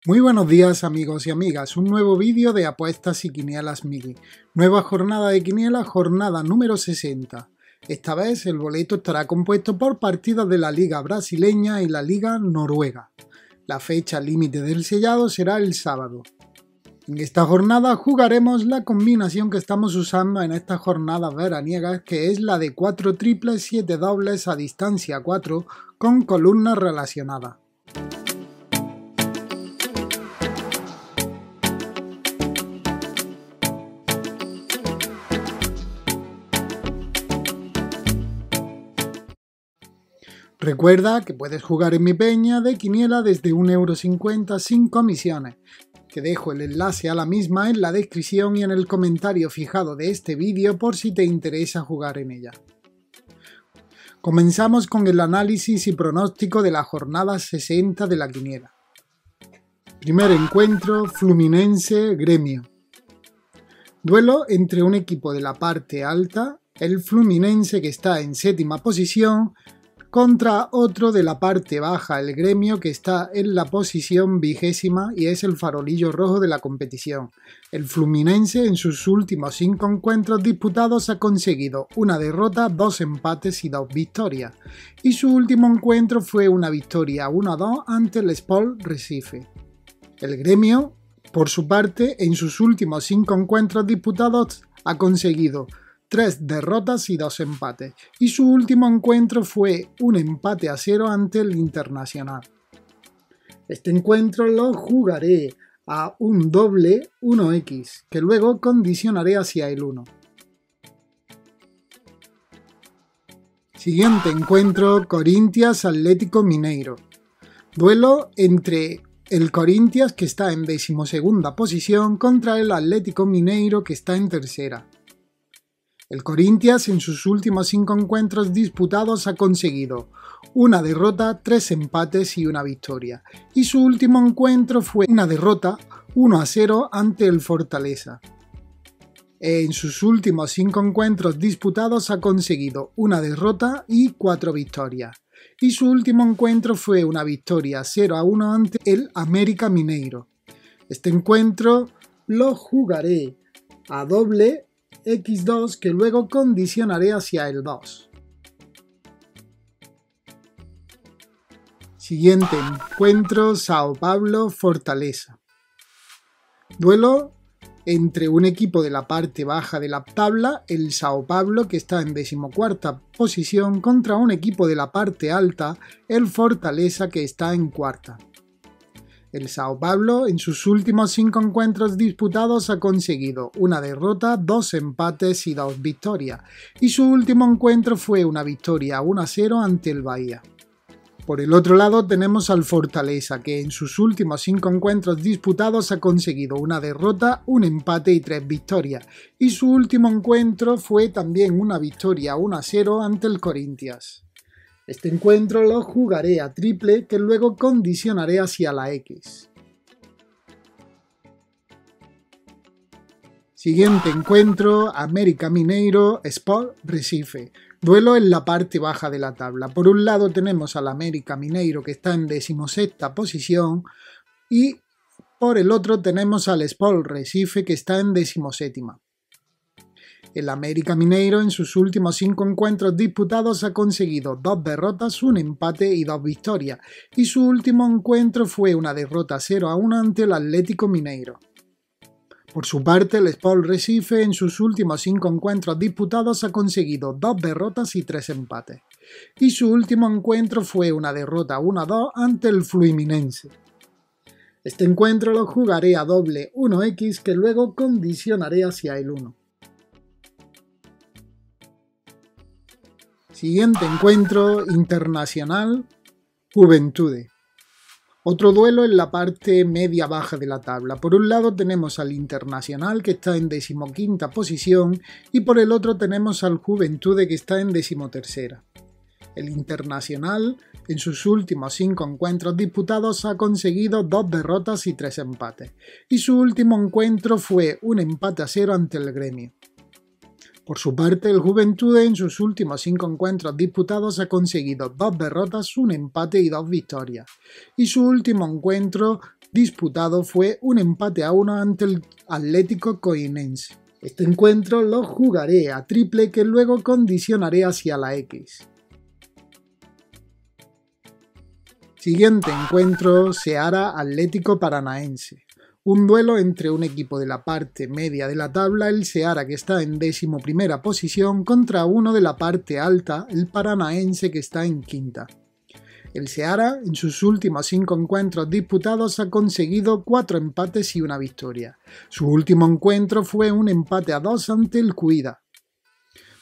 Muy buenos días amigos y amigas, un nuevo vídeo de apuestas y quinielas Miki. Nueva jornada de quinielas, jornada número 60. Esta vez el boleto estará compuesto por partidas de la Liga Brasileña y la Liga Noruega. La fecha límite del sellado será el sábado. En esta jornada jugaremos la combinación que estamos usando en estas jornadas veraniegas, que es la de 4 triples, 7 dobles a distancia 4 con columnas relacionadas. Recuerda que puedes jugar en mi peña de quiniela desde 1,50 € sin comisiones. Te dejo el enlace a la misma en la descripción y en el comentario fijado de este vídeo por si te interesa jugar en ella. Comenzamos con el análisis y pronóstico de la jornada 60 de la quiniela. Primer encuentro, Fluminense-Gremio. Duelo entre un equipo de la parte alta, el Fluminense que está en séptima posición, contra otro de la parte baja, el Gremio que está en la posición 20ª y es el farolillo rojo de la competición. El Fluminense en sus últimos 5 encuentros disputados ha conseguido una derrota, 2 empates y 2 victorias, y su último encuentro fue una victoria 1-2 ante el Sport Recife. El Gremio, por su parte, en sus últimos 5 encuentros disputados ha conseguido 3 derrotas y 2 empates, y su último encuentro fue un empate a 0 ante el Internacional. Este encuentro lo jugaré a un doble 1x, que luego condicionaré hacia el 1. Siguiente encuentro, Corinthians Atlético Mineiro. Duelo entre el Corinthians, que está en 12ª posición, contra el Atlético Mineiro, que está en tercera. El Corinthians en sus últimos 5 encuentros disputados ha conseguido una derrota, 3 empates y una victoria, y su último encuentro fue una derrota 1-0 ante el Fortaleza. En sus últimos 5 encuentros disputados ha conseguido una derrota y 4 victorias, y su último encuentro fue una victoria 0-1 ante el América Mineiro. Este encuentro lo jugaré a doble x2, que luego condicionaré hacia el 2. Siguiente encuentro, Sao Paulo-Fortaleza. Duelo entre un equipo de la parte baja de la tabla, el Sao Paulo que está en 14ª posición, contra un equipo de la parte alta, el Fortaleza que está en 4ª. El Sao Paulo en sus últimos 5 encuentros disputados ha conseguido una derrota, 2 empates y 2 victorias, y su último encuentro fue una victoria 1-0 ante el Bahía. Por el otro lado tenemos al Fortaleza, que en sus últimos 5 encuentros disputados ha conseguido una derrota, un empate y 3 victorias, y su último encuentro fue también una victoria 1-0 ante el Corinthians. Este encuentro lo jugaré a triple, que luego condicionaré hacia la X. Siguiente encuentro, América Mineiro Sport Recife. Duelo en la parte baja de la tabla. Por un lado tenemos al América Mineiro que está en 16ª posición y por el otro tenemos al Sport Recife que está en 17ª. El América Mineiro en sus últimos 5 encuentros disputados ha conseguido 2 derrotas, un empate y 2 victorias, y su último encuentro fue una derrota 0-1 ante el Atlético Mineiro. Por su parte, el Sport Recife en sus últimos 5 encuentros disputados ha conseguido 2 derrotas y 3 empates, y su último encuentro fue una derrota 1-2 ante el Fluminense. Este encuentro lo jugaré a doble 1x, que luego condicionaré hacia el 1. Siguiente encuentro, Internacional Juventude. Otro duelo en la parte media-baja de la tabla. Por un lado tenemos al Internacional que está en 15ª posición y por el otro tenemos al Juventude que está en 13ª. El Internacional en sus últimos 5 encuentros disputados ha conseguido 2 derrotas y 3 empates, y su último encuentro fue un empate a 0 ante el Gremio. Por su parte, el Juventude en sus últimos 5 encuentros disputados ha conseguido 2 derrotas, un empate y 2 victorias, y su último encuentro disputado fue un empate a 1 ante el Atlético Coinense. Este encuentro lo jugaré a triple que luego condicionaré hacia la X. Siguiente encuentro, Ceará Atlético Paranaense. Un duelo entre un equipo de la parte media de la tabla, el Ceará que está en 11ª posición, contra uno de la parte alta, el Paranaense que está en 5ª. El Ceará en sus últimos 5 encuentros disputados ha conseguido 4 empates y una victoria. Su último encuentro fue un empate a 2 ante el Cuida.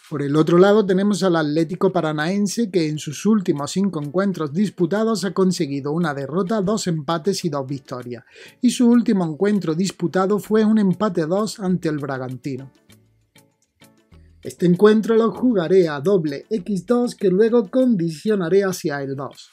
Por el otro lado tenemos al Atlético Paranaense que en sus últimos 5 encuentros disputados ha conseguido una derrota, 2 empates y 2 victorias, y su último encuentro disputado fue un empate a 2 ante el Bragantino. Este encuentro lo jugaré a doble X2 que luego condicionaré hacia el 2.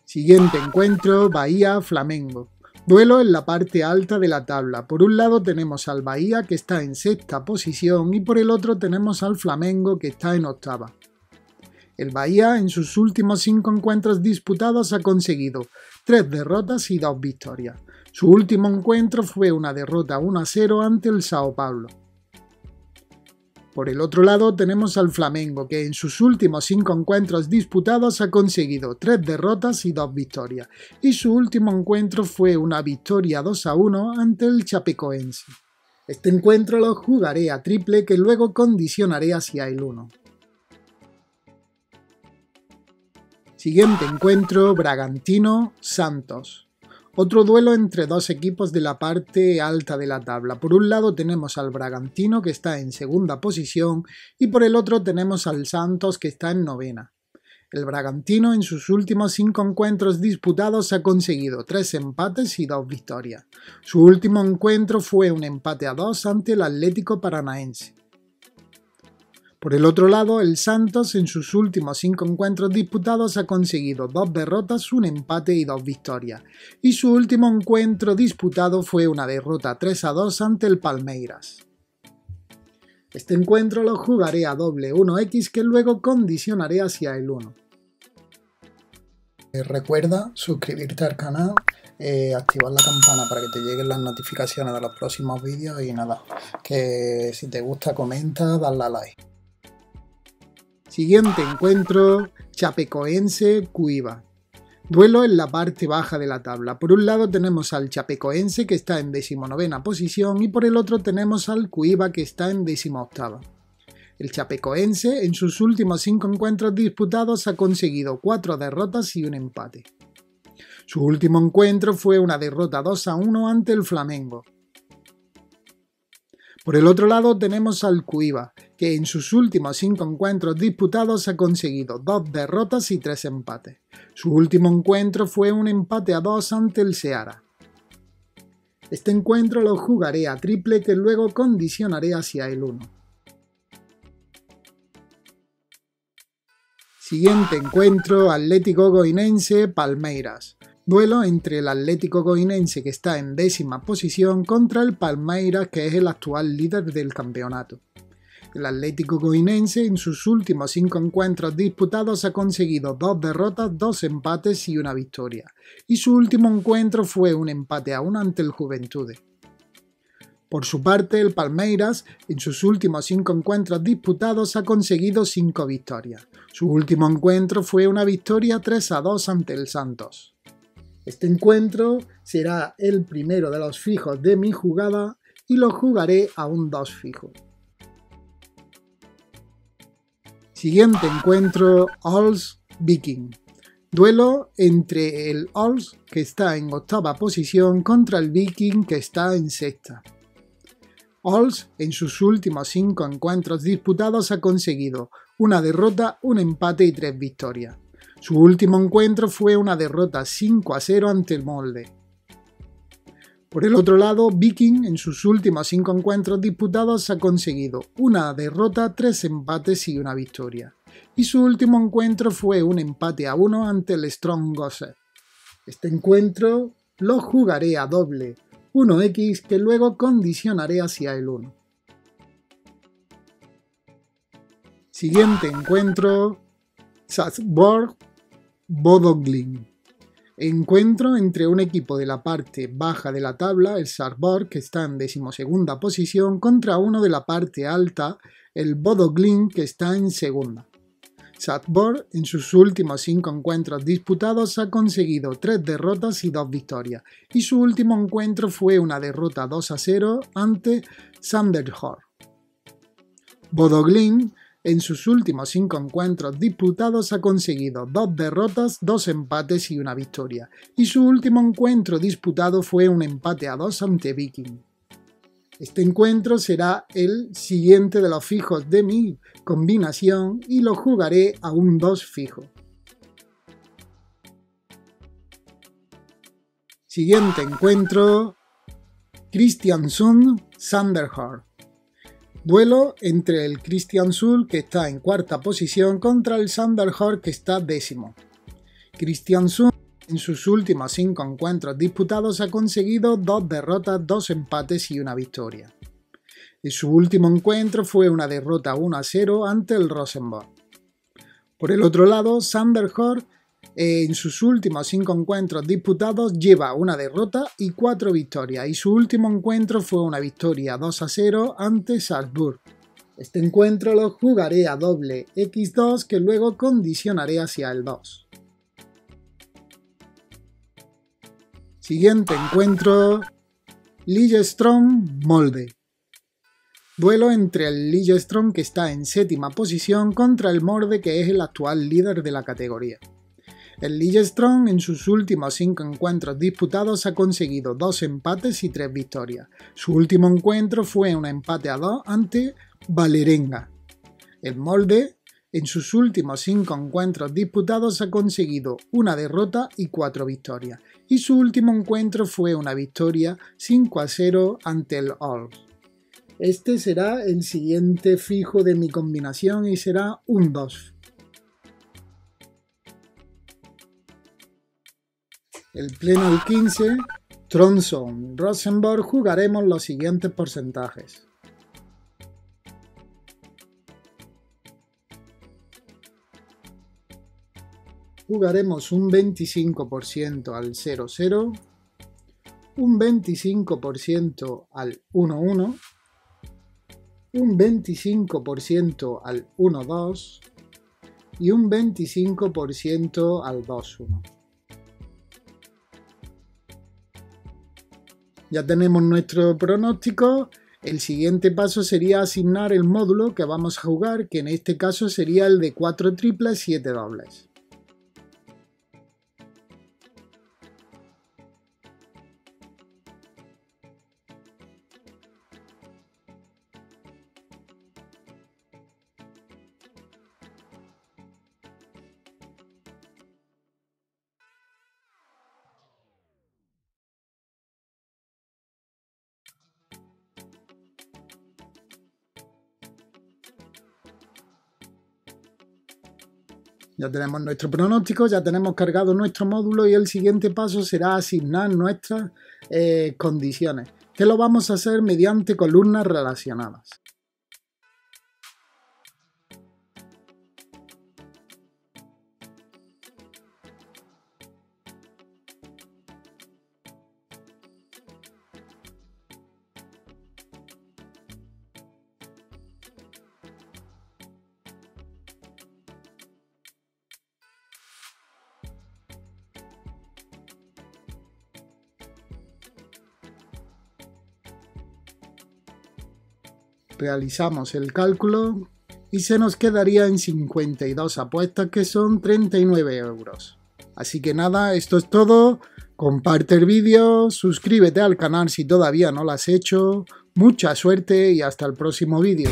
Siguiente encuentro, Bahía-Flamengo. Duelo en la parte alta de la tabla. Por un lado tenemos al Bahía que está en 6ª posición y por el otro tenemos al Flamengo que está en 8ª. El Bahía en sus últimos 5 encuentros disputados ha conseguido 3 derrotas y 2 victorias. Su último encuentro fue una derrota 1-0 ante el Sao Paulo. Por el otro lado tenemos al Flamengo que en sus últimos 5 encuentros disputados ha conseguido 3 derrotas y 2 victorias, y su último encuentro fue una victoria 2-1 ante el Chapecoense. Este encuentro lo jugaré a triple que luego condicionaré hacia el 1. Siguiente encuentro, Bragantino-Santos. Otro duelo entre dos equipos de la parte alta de la tabla. Por un lado tenemos al Bragantino que está en 2ª posición y por el otro tenemos al Santos que está en 9ª. El Bragantino en sus últimos 5 encuentros disputados ha conseguido 3 empates y 2 victorias. Su último encuentro fue un empate a 2 ante el Atlético Paranaense. Por el otro lado, el Santos en sus últimos 5 encuentros disputados ha conseguido 2 derrotas, un empate y 2 victorias, y su último encuentro disputado fue una derrota 3-2 ante el Palmeiras. Este encuentro lo jugaré a doble 1x que luego condicionaré hacia el 1. Recuerda suscribirte al canal, activar la campana para que te lleguen las notificaciones de los próximos vídeos y nada, que si te gusta comenta, dale a like. Siguiente encuentro, Chapecoense-Cuiabá. Duelo en la parte baja de la tabla. Por un lado tenemos al Chapecoense que está en 19ª posición y por el otro tenemos al Cuiabá que está en 18ª. El Chapecoense en sus últimos 5 encuentros disputados ha conseguido 4 derrotas y un empate. Su último encuentro fue una derrota 2-1 ante el Flamengo. Por el otro lado tenemos al Cuiabá, que en sus últimos 5 encuentros disputados ha conseguido 2 derrotas y 3 empates. Su último encuentro fue un empate a 2 ante el Ceará. Este encuentro lo jugaré a triple que luego condicionaré hacia el 1. Siguiente encuentro, Atlético Goianiense-Palmeiras. Duelo entre el Atlético Goianiense que está en 10ª posición contra el Palmeiras que es el actual líder del campeonato. El Atlético Goianiense en sus últimos 5 encuentros disputados ha conseguido 2 derrotas, 2 empates y una victoria, y su último encuentro fue un empate a 1 ante el Juventude. Por su parte, el Palmeiras en sus últimos 5 encuentros disputados ha conseguido 5 victorias. Su último encuentro fue una victoria 3-2 ante el Santos. Este encuentro será el primero de los fijos de mi jugada y lo jugaré a un 2 fijo. Siguiente encuentro, Ols-Viking. Duelo entre el Ols que está en 8ª posición contra el Viking que está en 6ª. Ols en sus últimos 5 encuentros disputados ha conseguido una derrota, un empate y 3 victorias. Su último encuentro fue una derrota 5-0 ante el Molde. Por el otro lado, Viking en sus últimos 5 encuentros disputados ha conseguido una derrota, 3 empates y una victoria. Y su último encuentro fue un empate a 1 ante el Strong Gosset. Este encuentro lo jugaré a doble 1x que luego condicionaré hacia el 1. Siguiente encuentro, Salzburg Bodo Glimt. Encuentro entre un equipo de la parte baja de la tabla, el Sarpsborg, que está en 12ª posición, contra uno de la parte alta, el Bodo Glimt, que está en segunda. Sarpsborg, en sus últimos 5 encuentros disputados, ha conseguido 3 derrotas y 2 victorias, y su último encuentro fue una derrota 2-0 ante Sandefjord. Bodo Glimt, en sus últimos 5 encuentros disputados, ha conseguido 2 derrotas, 2 empates y una victoria, y su último encuentro disputado fue un empate a 2 ante Viking. Este encuentro será el siguiente de los fijos de mi combinación y lo jugaré a un 2 fijo. Siguiente encuentro: Kristiansund-Sandefjord. Duelo entre el Kristiansund, que está en 4ª posición, contra el Sandefjord, que está 10º. Kristiansund, en sus últimos 5 encuentros disputados, ha conseguido 2 derrotas, 2 empates y una victoria. Y su último encuentro fue una derrota 1-0 ante el Rosenborg. Por el otro lado, Sandefjord, en sus últimos 5 encuentros disputados, lleva una derrota y 4 victorias, y su último encuentro fue una victoria 2-0 ante Salzburg. Este encuentro lo jugaré a doble x2, que luego condicionaré hacia el 2. Siguiente encuentro: Lillestrøm-Molde. Duelo entre el Lillestrøm, que está en 7ª posición, contra el Molde, que es el actual líder de la categoría. El Lillestrøm, en sus últimos 5 encuentros disputados, ha conseguido 2 empates y 3 victorias. Su último encuentro fue un empate a 2 ante Vålerenga. El Molde, en sus últimos 5 encuentros disputados, ha conseguido una derrota y 4 victorias, y su último encuentro fue una victoria 5-0 ante el Ols. Este será el siguiente fijo de mi combinación y será un 2. El pleno del 15, Tromsø-Rosenborg, jugaremos los siguientes porcentajes. Jugaremos un 25% al 0-0, un 25% al 1-1, un 25% al 1-2 y un 25% al 2-1. Ya tenemos nuestro pronóstico. El siguiente paso sería asignar el módulo que vamos a jugar, que en este caso sería el de 4 triples, 7 dobles. Ya tenemos nuestro pronóstico, ya tenemos cargado nuestro módulo y el siguiente paso será asignar nuestras condiciones, que lo vamos a hacer mediante columnas relacionadas. Realizamos el cálculo y se nos quedaría en 52 apuestas, que son 39 euros. Así que nada, esto es todo. Comparte el vídeo, suscríbete al canal si todavía no lo has hecho. Mucha suerte y hasta el próximo vídeo.